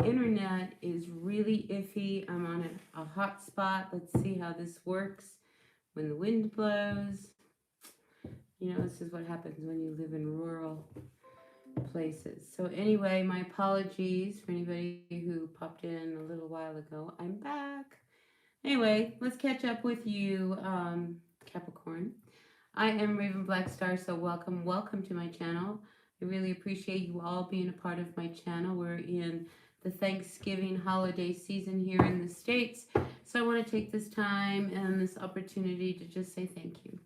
internet is really iffy. I'm on a hot spot. Let's see how this works when the wind blows. You know, this is what happens when you live in rural places. So anyway, my apologies for anybody who popped in a little while ago. I'm back. Anyway, let's catch up with you, Capricorn. I am Raven Black Star, so welcome to my channel. I really appreciate you all being a part of my channel. We're in the Thanksgiving holiday season here in the States, so I want to take this time and this opportunity to just say thank you.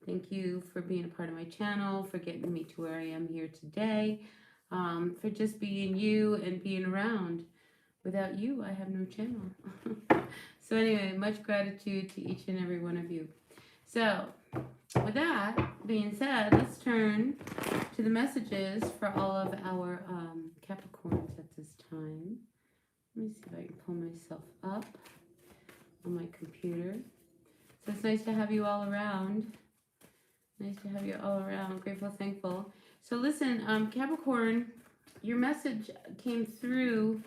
Thank you for being a part of my channel, for getting me to where I am here today, for just being you and being around. Without you, I have no channel. So anyway, much gratitude to each and every one of you. So, with that being said, let's turn to the messages for all of our Capricorns at this time. Let me see if I can pull myself up on my computer. So it's nice to have you all around. Nice to have you all around. Grateful, thankful. So listen, Capricorn, your message came through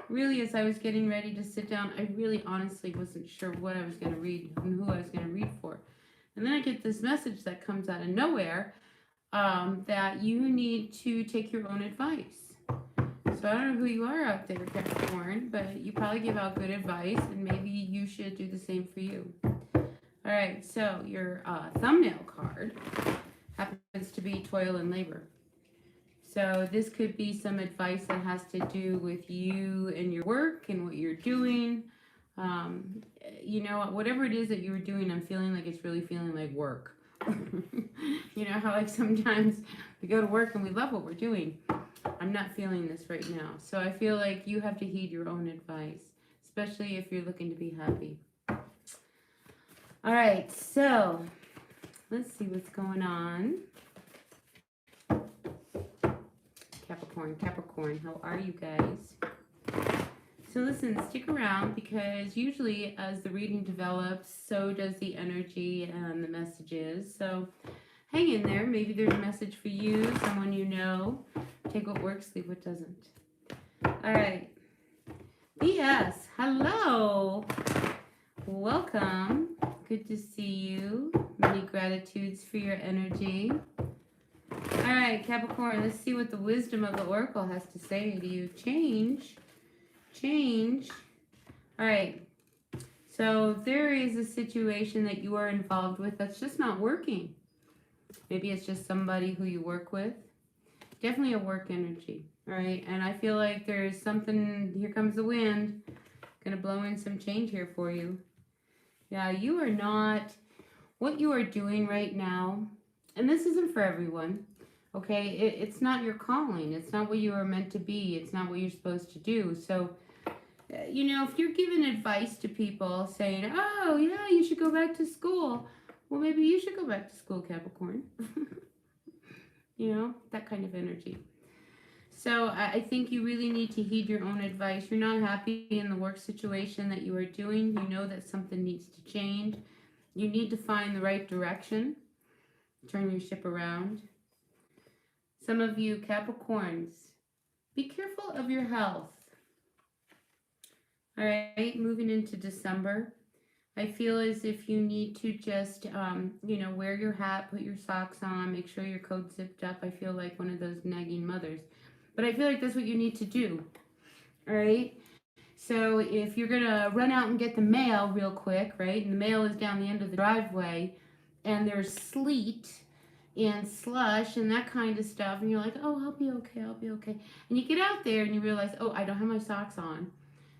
really as I was getting ready to sit down. I really honestly wasn't sure what I was going to read and who I was going to read for. And then I get this message that comes out of nowhere that you need to take your own advice. So I don't know who you are out there, Capricorn, but you probably give out good advice, and maybe you should do the same for you. All right, so your thumbnail card happens to be Toil and Labor. So this could be some advice that has to do with you and your work and what you're doing. You know, whatever it is that you're doing, I'm feeling like it's really feeling like work. You know how like sometimes we go to work and we love what we're doing. I'm not feeling this right now. So I feel like you have to heed your own advice, especially if you're looking to be happy. All right, so let's see what's going on. Capricorn, how are you guys? So listen, stick around because usually as the reading develops, so does the energy and the messages. So hang in there. Maybe there's a message for you, someone you know. Take what works, leave what doesn't. All right. BS, hello. Welcome. Good to see you. Many gratitudes for your energy. All right, Capricorn, let's see what the wisdom of the Oracle has to say to you. Change. All right, so there is a situation that you are involved with that's just not working. Maybe it's just somebody who you work with. Definitely a work energy, all right? And I feel like there's something, here comes the wind, gonna blow in some change here for you. Yeah, you are not, what you are doing right now, and this isn't for everyone, okay? It's not your calling. It's not what you are meant to be. It's not what you're supposed to do. So, you know, if you're giving advice to people saying, oh, yeah, you should go back to school. Well, maybe you should go back to school, Capricorn. You know, that kind of energy. So I think you really need to heed your own advice. You're not happy in the work situation that you are doing. You know that something needs to change. You need to find the right direction. Turn your ship around. Some of you Capricorns, be careful of your health. All right, moving into December, I feel as if you need to just, you know, wear your hat, put your socks on, make sure your coat's zipped up. I feel like one of those nagging mothers. But I feel like that's what you need to do. All right? So if you're going to run out and get the mail real quick, right, and the mail is down the end of the driveway, and there's sleet and slush and that kind of stuff, and you're like, oh, I'll be okay. And you get out there and you realize, oh, I don't have my socks on.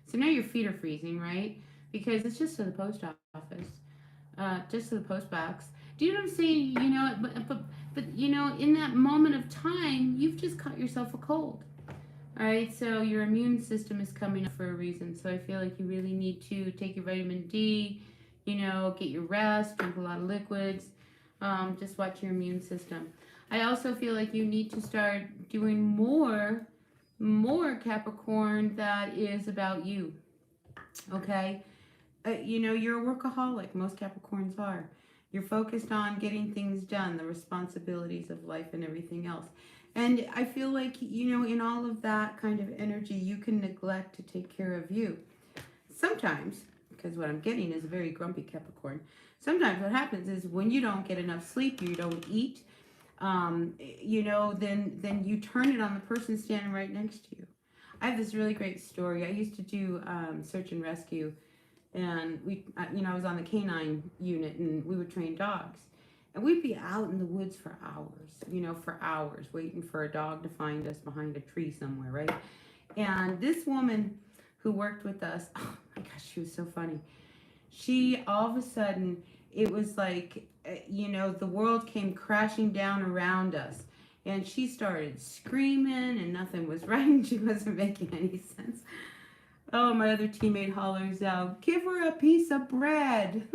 So now your feet are freezing, right? Because it's just to the post office, just to the post box. Do you know what I'm saying? You know, but you know, in that moment of time, you've just caught yourself a cold. All right, so your immune system is coming up for a reason. So I feel like you really need to take your vitamin D, you know, get your rest, drink a lot of liquids, just watch your immune system. I also feel like you need to start doing more Capricorn that is about you, okay? You know, you're a workaholic. Most Capricorns are. You're focused on getting things done, the responsibilities of life and everything else. And I feel like, in all of that kind of energy, you can neglect to take care of you. Sometimes, because what I'm getting is a very grumpy Capricorn, sometimes what happens is when you don't get enough sleep, you don't eat, then you turn it on the person standing right next to you. I have this really great story. I used to do search and rescue, and I was on the canine unit, and we would train dogs. And we'd be out in the woods for hours, waiting for a dog to find us behind a tree somewhere, right? And this woman who worked with us, oh my gosh, she was so funny. She, all of a sudden, it was like, the world came crashing down around us. And she started screaming, and nothing was right, and she wasn't making any sense. Oh, my other teammate hollers out, "Give her a piece of bread."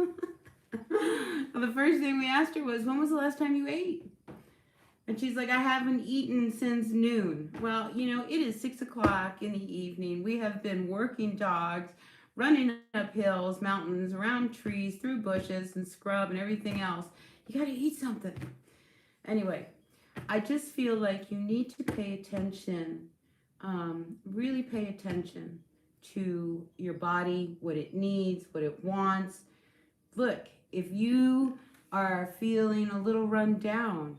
The first thing we asked her was, "When was the last time you ate?" And she's like, "I haven't eaten since noon." Well, it is 6 o'clock in the evening. We have been working dogs, running up hills, mountains, around trees, through bushes and scrub and everything else. You got to eat something. Anyway, I just feel like you need to pay attention, really pay attention to your body, what it needs, what it wants. Look, if you are feeling a little run down,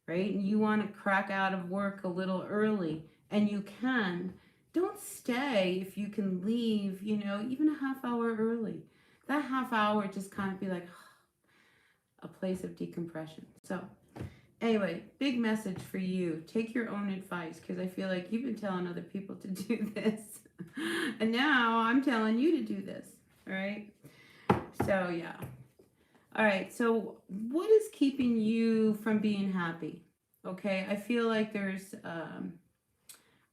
right, and you want to crack out of work a little early, and you can, don't stay if you can leave, even a half hour early. That half hour just kind of be like a place of decompression. So anyway, big message for you. Take your own advice, because I feel like you've been telling other people to do this. And now I'm telling you to do this. All right? So, yeah. All right. So what is keeping you from being happy? Okay. I feel like there's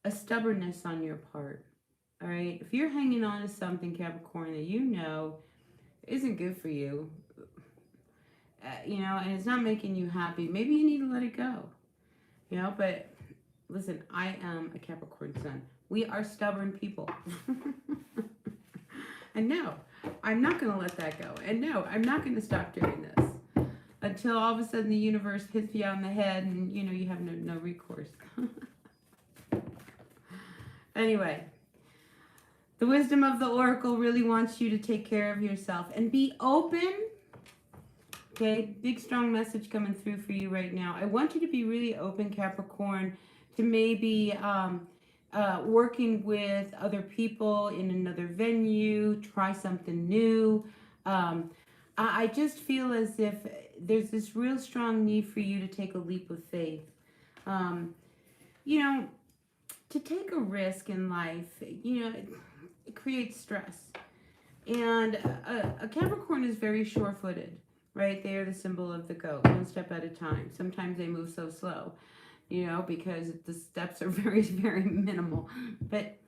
a stubbornness on your part. All right. If you're hanging on to something, Capricorn, that isn't good for you, and it's not making you happy, maybe you need to let it go. But listen, I am a Capricorn sun. We are stubborn people. And no, I'm not going to let that go. And no, I'm not going to stop doing this until all of a sudden the universe hits you on the head and, you have no recourse. Anyway, the wisdom of the Oracle really wants you to take care of yourself and be open. Okay, big strong message coming through for you right now. I want you to be really open, Capricorn, to maybe working with other people in another venue, try something new. I just feel as if there's this real strong need for you to take a leap of faith. To take a risk in life, it creates stress. And a Capricorn is very sure-footed, right? They are the symbol of the goat, one step at a time. Sometimes they move so slow, because the steps are very, very minimal. But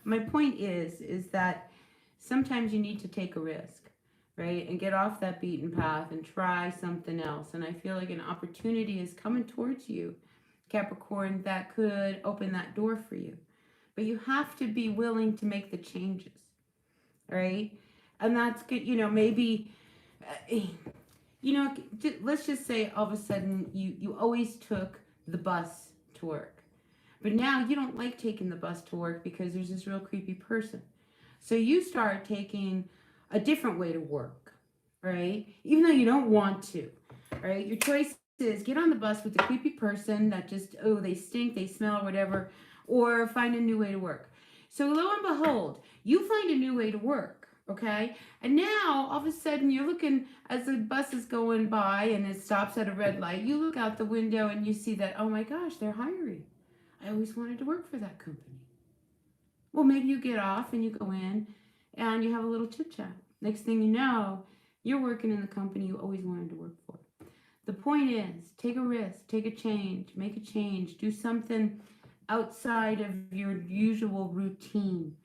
my point is that sometimes you need to take a risk, right? And get off that beaten path and try something else. And I feel like an opportunity is coming towards you, Capricorn, that could open that door for you. But you have to be willing to make the changes, right? And that's good, maybe, let's just say all of a sudden you always took the bus to work. But now you don't like taking the bus to work because there's this real creepy person. So you start taking a different way to work, right? Even though you don't want to, right? Your choice is get on the bus with the creepy person that just, they stink, they smell, whatever, or find a new way to work. So lo and behold, you find a new way to work, okay? And now, all of a sudden, you're looking as the bus is going by and it stops at a red light. You look out the window and you see that, oh my gosh, they're hiring. I always wanted to work for that company. Well, maybe you get off and you go in and you have a little chit chat. Next thing you know, you're working in the company you always wanted to work for. The point is, take a risk, take a change, make a change, do something outside of your usual routine.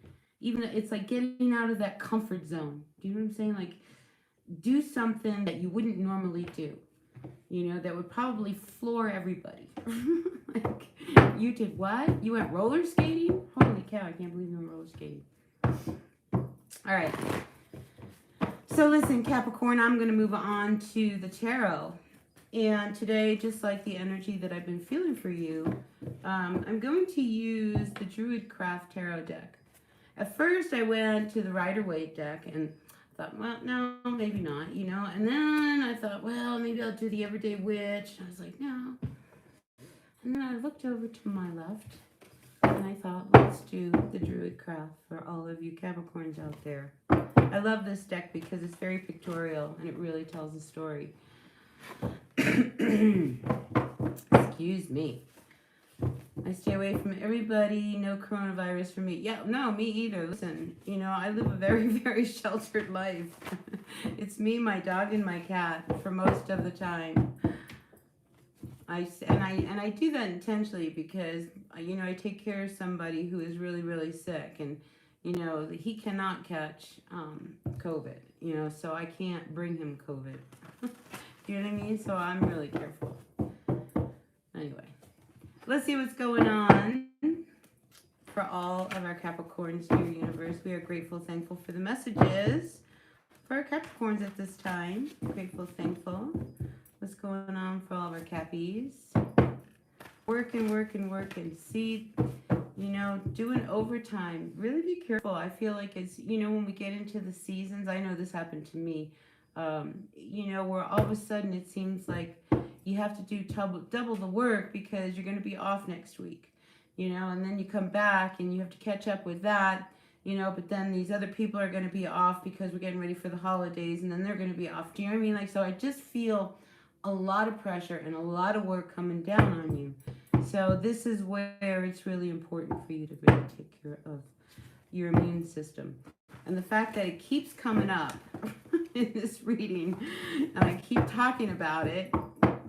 Even it's like getting out of that comfort zone. Do you know what I'm saying? Like, do something that you wouldn't normally do. That would probably floor everybody. Like, you did what? You went roller skating? Holy cow, I can't believe you went roller skating. All right. So listen, Capricorn, I'm going to move on to the tarot. And today, just like the energy that I've been feeling for you, I'm going to use the Druid Craft Tarot deck. At first, I went to the Rider-Waite deck and thought, well, no, maybe not, you know. And then I thought, well, maybe I'll do the Everyday Witch. I was like, no. And then I looked over to my left and I thought, let's do the Druid Craft for all of you Capricorns out there. I love this deck because it's very pictorial and it really tells a story. Excuse me. I stay away from everybody. No coronavirus for me. Yeah, no, me either. Listen, you know, I live a very, very sheltered life. It's me, my dog, and my cat for most of the time. I do that intentionally because, you know, I take care of somebody who is really, really sick, and you know he cannot catch COVID. You know, so I can't bring him COVID. You know what I mean? So I'm really careful. Anyway, let's see what's going on for all of our Capricorns, dear universe. We are grateful, thankful for the messages for our Capricorns at this time. Grateful, thankful. What's going on for all of our Cappies? Working. See, you know, doing overtime. Really be careful. I feel like it's, you know, when we get into the seasons, I know this happened to me, you know, where all of a sudden it seems like you have to do double the work because you're going to be off next week, you know, and then you come back and you have to catch up with that, you know, but then these other people are going to be off because we're getting ready for the holidays and then they're going to be off. Do you know what I mean? Like, so I just feel a lot of pressure and a lot of work coming down on you. So this is where it's really important for you to really take care of your immune system. And the fact that it keeps coming up in this reading, and I keep talking about it,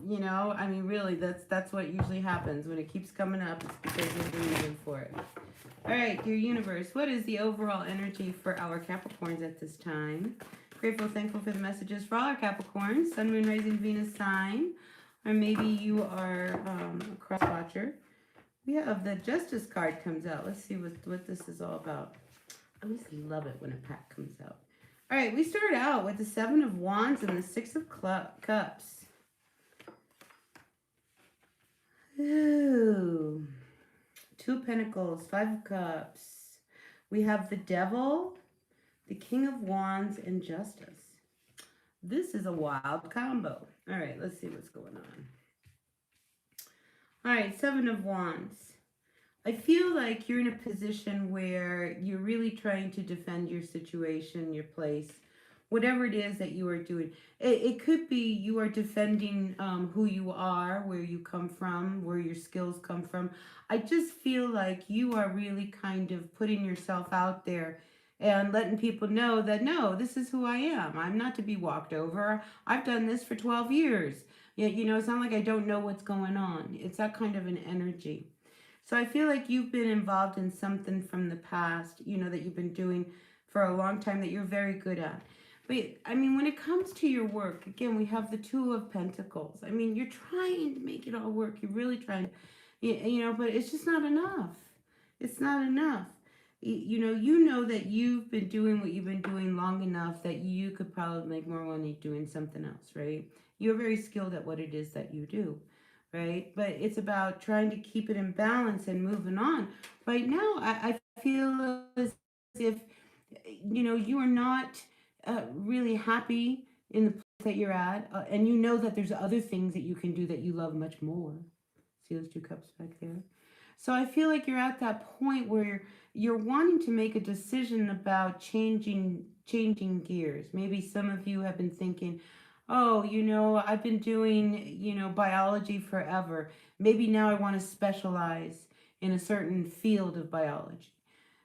you know, I mean, really, that's what usually happens. When it keeps coming up, it's because there's a reason for it. All right, dear universe, what is the overall energy for our Capricorns at this time? Grateful, thankful for the messages for all our Capricorns, Sun, Moon, Rising, Venus sign, or maybe you are a cross watcher. We have the Justice card comes out. Let's see what this is all about. I always love it when a pack comes out. All right, we start out with the Seven of Wands and the Six of Cups. Ooh. Two of Pentacles, Five of Cups. We have the Devil, the King of Wands, and Justice. This is a wild combo. All right, let's see what's going on. All right, Seven of Wands. I feel like you're in a position where you're really trying to defend your situation, your place, whatever it is that you are doing. It could be you are defending who you are, where you come from, where your skills come from. I just feel like you are really kind of putting yourself out there and letting people know that, no, this is who I am. I'm not to be walked over. I've done this for 12 years. You know, it's not like I don't know what's going on. It's that kind of an energy. So I feel like you've been involved in something from the past, you know, that you've been doing for a long time that you're very good at. But, I mean, when it comes to your work, again, we have the Two of Pentacles. I mean, you're trying to make it all work. You're really trying, you know, but it's just not enough. It's not enough. You know that you've been doing what you've been doing long enough that you could probably make more money doing something else, right? You're very skilled at what it is that you do. Right? But it's about trying to keep it in balance and moving on. Right now, I feel as if, you know, you are not really happy in the place that you're at. And you know that there's other things that you can do that you love much more. See those two cups back there? So I feel like you're at that point where you're wanting to make a decision about changing gears. Maybe some of you have been thinking, oh, you know, I've been doing, you know, biology forever. Maybe now I want to specialize in a certain field of biology.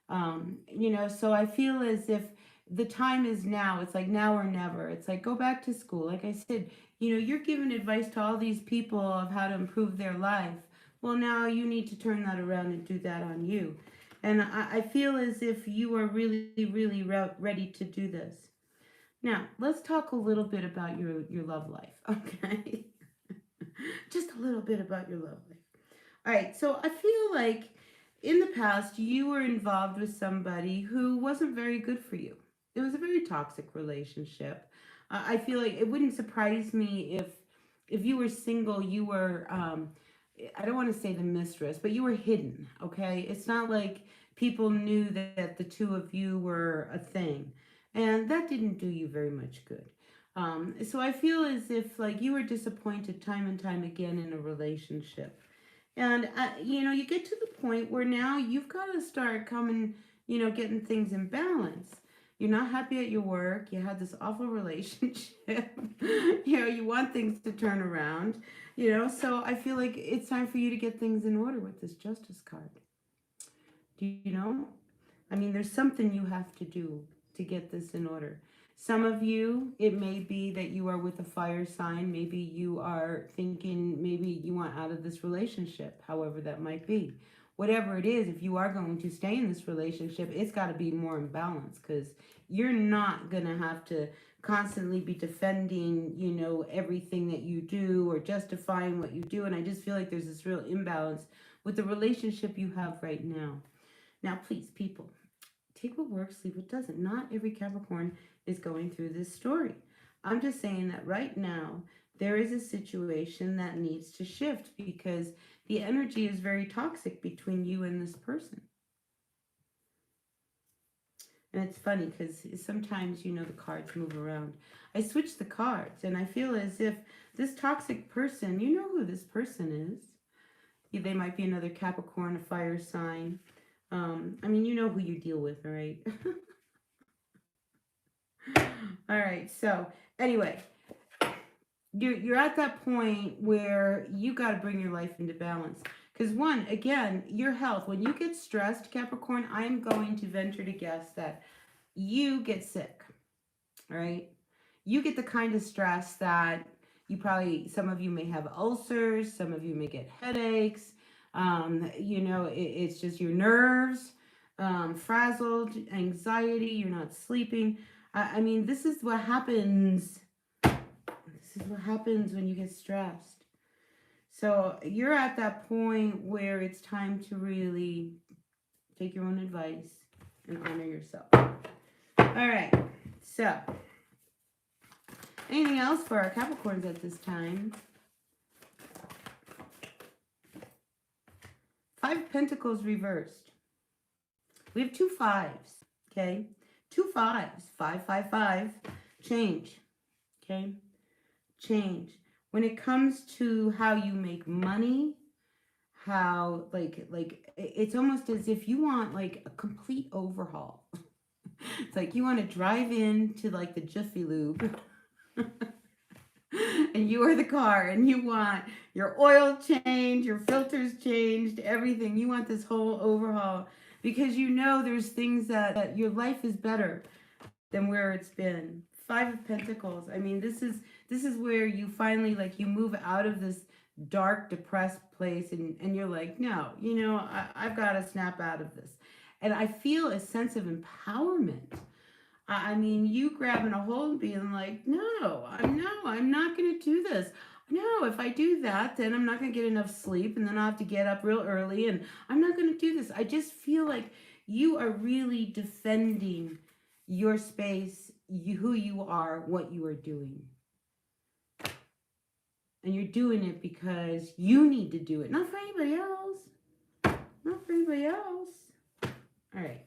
You know, so I feel as if the time is now. It's like now or never. It's like go back to school. Like I said, you know, you're giving advice to all these people of how to improve their life. Well, now you need to turn that around and do that on you. And I feel as if you are really, really ready to do this. Now, let's talk a little bit about your love life, okay? Just a little bit about your love life. All right, so I feel like in the past you were involved with somebody who wasn't very good for you. It was a very toxic relationship. I feel like it wouldn't surprise me if you were single, you were, I don't want to say the mistress, but you were hidden, okay? It's not like people knew that the two of you were a thing. And that didn't do you very much good. So I feel as if like you were disappointed time and time again in a relationship. And, you get to the point where now you've got to start coming, getting things in balance. You're not happy at your work. You had this awful relationship. You want things to turn around, So I feel like it's time for you to get things in order with this Justice card. Do you know? I mean, there's something you have to do to get this in order. Some of you, it may be that you are with a fire sign. Maybe you are thinking maybe you want out of this relationship, however that might be. Whatever it is, if you are going to stay in this relationship, it's got to be more in balance because you're not going to have to constantly be defending, everything that you do or justifying what you do. And I just feel like there's this real imbalance with the relationship you have right now. Now, please, people, take what works, leave what doesn't. Not every Capricorn is going through this story. I'm just saying that right now, there is a situation that needs to shift because the energy is very toxic between you and this person. And it's funny because sometimes, the cards move around. I switch the cards and I feel as if this toxic person, you know who this person is. They might be another Capricorn, a fire sign. You know who you deal with, right? All right. So anyway, you're at that point where you got to bring your life into balance. Because one, again, your health. When you get stressed, Capricorn, I'm going to venture to guess that you get sick. All right. You get the kind of stress that some of you may have ulcers, some of you may get headaches. It's just your nerves, frazzled, anxiety, you're not sleeping. This is what happens. This is what happens when you get stressed. So you're at that point where it's time to really take your own advice and honor yourself. All right. So anything else for our Capricorns at this time? 5 of Pentacles reversed. We have 2 5s, okay? 2 5s, 5, 5, 5, change, okay? Change. When it comes to how you make money, how, it's almost as if you want, a complete overhaul. It's like you want to drive into, the Jiffy Lube. And you are the car and you want your oil changed, your filters changed, everything. You want this whole overhaul because there's things that your life is better than where it's been. 5 of Pentacles. This is where you finally you move out of this dark, depressed place and you're like, no, I've got to snap out of this. And I feel a sense of empowerment. You grabbing a hold and being like, no, I'm not going to do this. No, if I do that, then I'm not going to get enough sleep and then I'll have to get up real early and I'm not going to do this. I just feel like you are really defending your space, who you are, what you are doing. And you're doing it because you need to do it, not for anybody else. Not for anybody else. All right.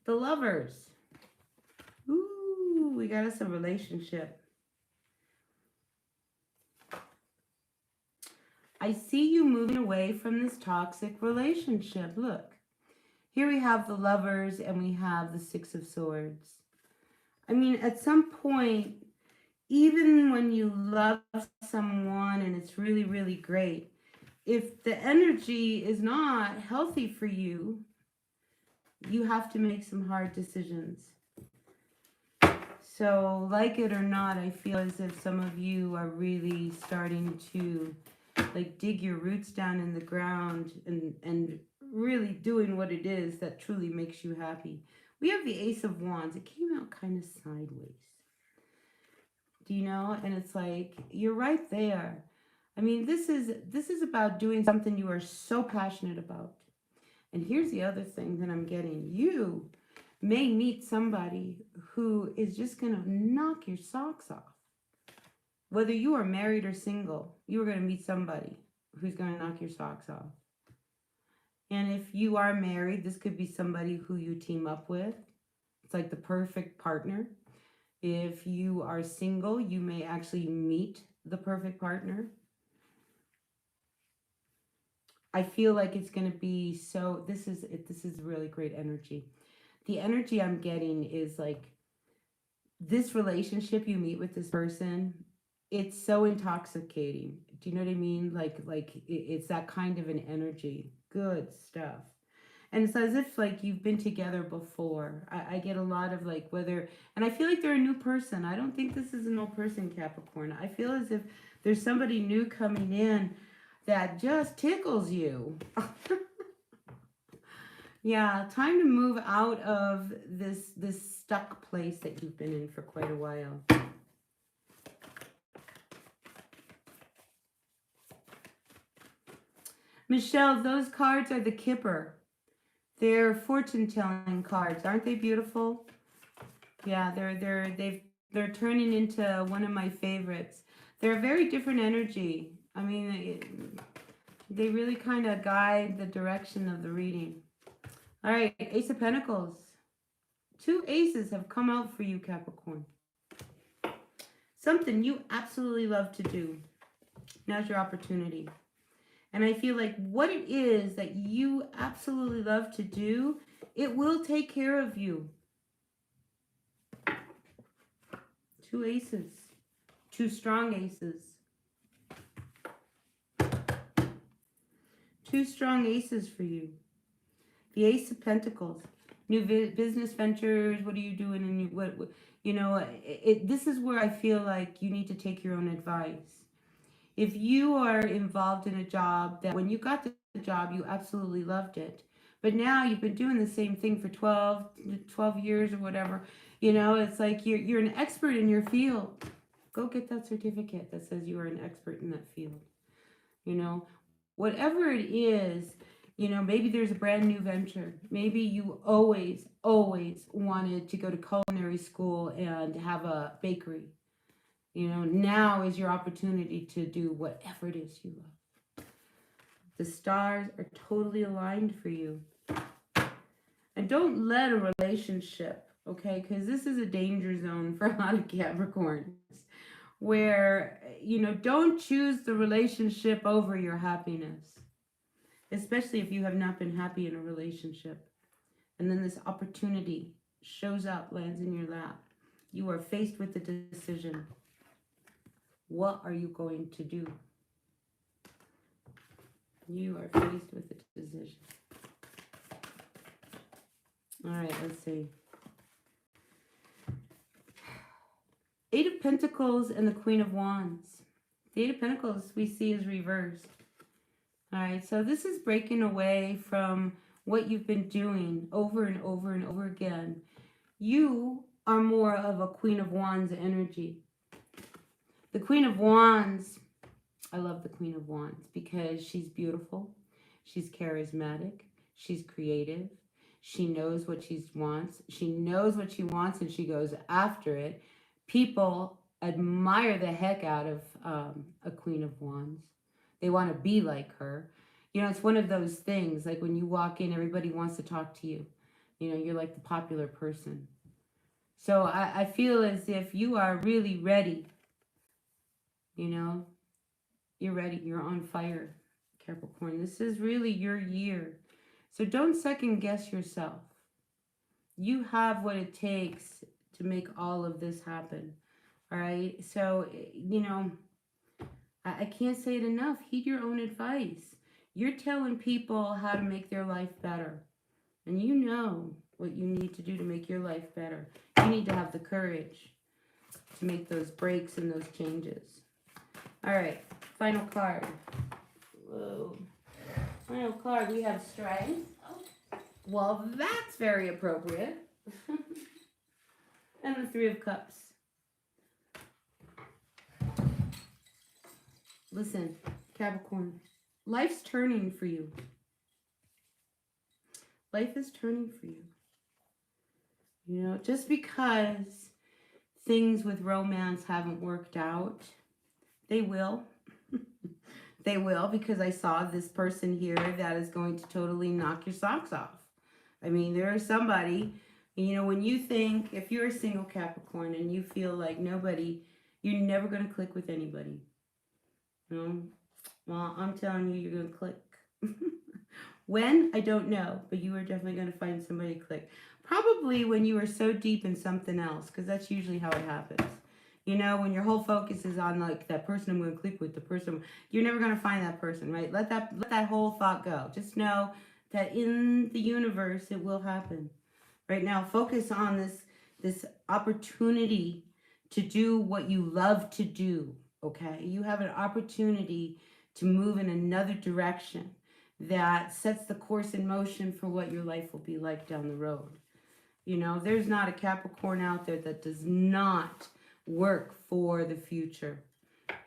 The Lovers. Ooh, we got us a relationship. I see you moving away from this toxic relationship. Look, here we have the Lovers and we have the 6 of Swords. At some point, even when you love someone and it's really, really great, if the energy is not healthy for you, you have to make some hard decisions. So, like it or not, I feel as if some of you are really starting to dig your roots down in the ground and really doing what it is that truly makes you happy. We have the Ace of Wands. It came out kind of sideways. Do you know? And it's like, you're right there. This is about doing something you are so passionate about. And here's the other thing that I'm getting. You may meet somebody who is just going to knock your socks off. Whether you are married or single, you are going to meet somebody who's going to knock your socks off. And if you are married, this could be somebody who you team up with. It's like the perfect partner. If you are single, you may actually meet the perfect partner. I feel like it's going to be so, this is really great energy. The energy I'm getting is like this relationship you meet with this person, it's so intoxicating. Do you know what I mean? It's that kind of an energy. Good stuff. And it's as if like you've been together before. I get a lot of like whether, and I feel like they're a new person. I don't think this is an old person, Capricorn. I feel as if there's somebody new coming in that just tickles you. Yeah, time to move out of this stuck place that you've been in for quite a while. Michelle, those cards are the Kipper. They're fortune-telling cards. Aren't they beautiful? Yeah, they're turning into one of my favorites. They're a very different energy. I mean, they really kind of guide the direction of the reading. All right, Ace of Pentacles. 2 aces have come out for you, Capricorn. Something you absolutely love to do. Now's your opportunity. And I feel like what it is that you absolutely love to do, it will take care of you. 2 aces. 2 strong aces. 2 strong aces for you. The Ace of Pentacles. New business ventures. What are you doing? And what you know, this is where I feel like you need to take your own advice. If you are involved in a job that when you got the job, you absolutely loved it. But now you've been doing the same thing for 12 years or whatever. You know, it's like you're an expert in your field. Go get that certificate that says you are an expert in that field. You know, whatever it is, you know, maybe there's a brand new venture. Maybe you always wanted to go to culinary school and have a bakery. You know, now is your opportunity to do whatever it is you love. The stars are totally aligned for you. And don't let a relationship, okay, because this is a danger zone for a lot of Capricorns, where, you know, don't choose the relationship over your happiness, especially if you have not been happy in a relationship. And then this opportunity shows up, lands in your lap. You are faced with the decision. What are you going to do? You are faced with a decision. All right, let's see. 8 of Pentacles and the Queen of Wands. The 8 of Pentacles we see is reversed. All right, so this is breaking away from what you've been doing over and over and over again. You are more of a Queen of Wands energy. The Queen of Wands, I love the Queen of Wands because she's beautiful, she's charismatic, she's creative, she knows what she wants, and she goes after it. People admire the heck out of a Queen of Wands. They want to be like her. You know, it's one of those things, like when you walk in, everybody wants to talk to you. You know, you're like the popular person. So I feel as if you are really ready. You know, you're ready. You're on fire, Capricorn. This is really your year. So don't second guess yourself. You have what it takes to make all of this happen. All right. So, you know, I can't say it enough. Heed your own advice. You're telling people how to make their life better. And you know what you need to do to make your life better. You need to have the courage to make those breaks and those changes. All right, final card. Whoa. Final card, we have Strength. Oh. Well, that's very appropriate. And the 3 of Cups. Listen, Capricorn, life's turning for you. Life is turning for you. You know, just because things with romance haven't worked out, they will. They will, because I saw this person here that is going to totally knock your socks off. I mean, there is somebody, you know, when you think, if you're a single Capricorn and you feel like nobody, you're never going to click with anybody. You know? Well, I'm telling you, you're going to click. When? I don't know, but you are definitely going to find somebody to click. Probably when you are so deep in something else, because that's usually how it happens. You know, when your whole focus is on like that person I'm going to click with, the person, you're never going to find that person, right? Let that whole thought go. Just know that in the universe it will happen. Right now, focus on this opportunity to do what you love to do. Okay, you have an opportunity to move in another direction that sets the course in motion for what your life will be like down the road. You know, there's not a Capricorn out there that does not work for the future.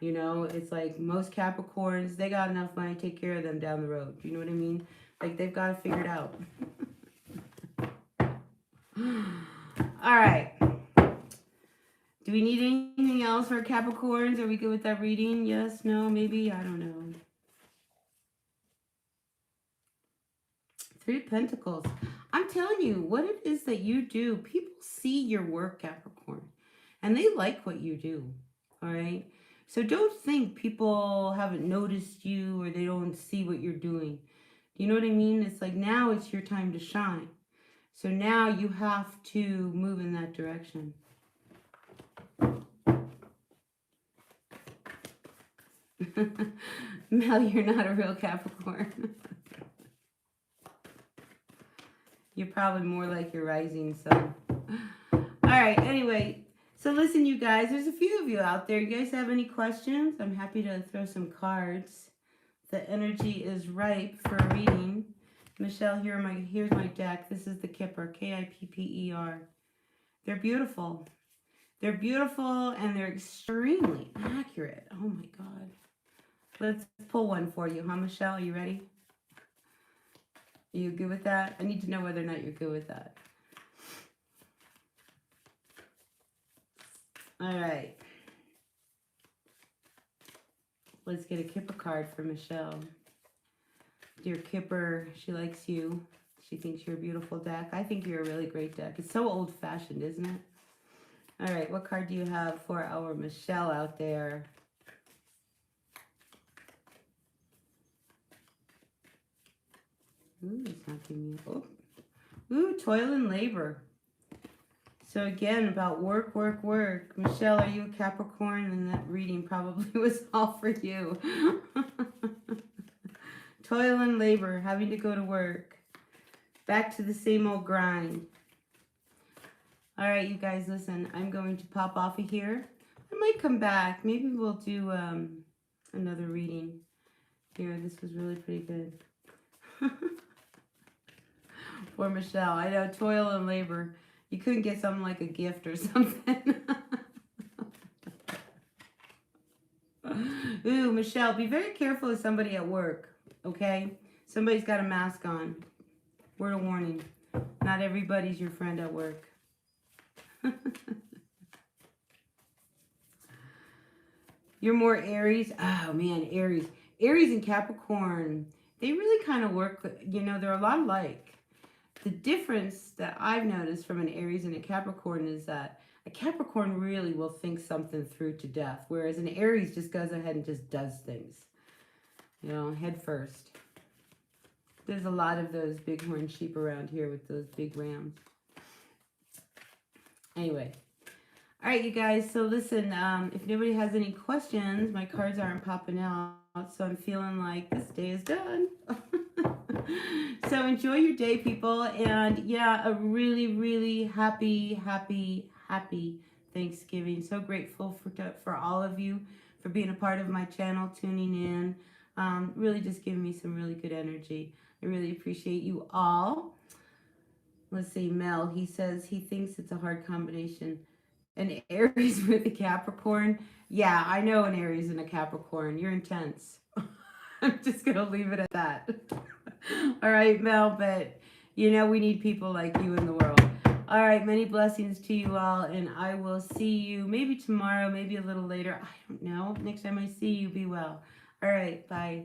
You know, it's like most Capricorns, they got enough money to take care of them down the road. You know what I mean? Like, they've got to figure it out. All right. Do we need anything else for Capricorns? Are we good with that reading? Yes, no, maybe? I don't know. Three of Pentacles. I'm telling you, what it is that you do, people see your work, Capricorn, and they like what you do, all right? So don't think people haven't noticed you or they don't see what you're doing. You know what I mean? It's like now it's your time to shine. So now you have to move in that direction. Mel, you're not a real Capricorn. You're probably more like your rising sun. All right, anyway. So listen, you guys, there's a few of you out there. You guys have any questions? I'm happy to throw some cards. The energy is ripe for a reading. Michelle, here's my deck. This is the Kipper, Kipper. They're beautiful. They're beautiful and they're extremely accurate. Oh my God. Let's pull one for you, huh, Michelle? Are you ready? Are you good with that? I need to know whether or not you're good with that. All right. Let's get a Kipper card for Michelle. Dear Kipper, she likes you. She thinks you're a beautiful deck. I think you're a really great deck. It's so old-fashioned, isn't it? All right, what card do you have for our Michelle out there? Ooh, it's not giving me... Oh. Ooh, Toil and Labor. So again, about work, work, work. Michelle, are you a Capricorn? And that reading probably was all for you. Toil and labor, having to go to work. Back to the same old grind. All right, you guys, listen. I'm going to pop off of here. I might come back. Maybe we'll do another reading here. This was really pretty good. For Michelle. I know, toil and labor. You couldn't get something like a gift or something. Ooh, Michelle, be very careful of somebody at work, okay? Somebody's got a mask on. Word of warning. Not everybody's your friend at work. You're more Aries. Oh, man, Aries. Aries and Capricorn, they really kind of work, you know, they're a lot alike. The difference that I've noticed from an Aries and a Capricorn is that a Capricorn really will think something through to death, whereas an Aries just goes ahead and just does things, you know, head first. There's a lot of those bighorn sheep around here with those big rams. Anyway. All right, you guys. So listen, if nobody has any questions, my cards aren't popping out, so I'm feeling like this day is done. So enjoy your day, people. And yeah, a really, really happy Thanksgiving. So grateful for all of you for being a part of my channel, tuning in. Really just giving me some really good energy. I really appreciate you all. Let's see, Mel, he says he thinks it's a hard combination. An Aries with a Capricorn. Yeah, I know an Aries and a Capricorn. You're intense. I'm just going to leave it at that. All right, Mel, but you know we need people like you in the world. All right, many blessings to you all, and I will see you maybe tomorrow, maybe a little later. I don't know. Next time I see you, be well. All right, bye.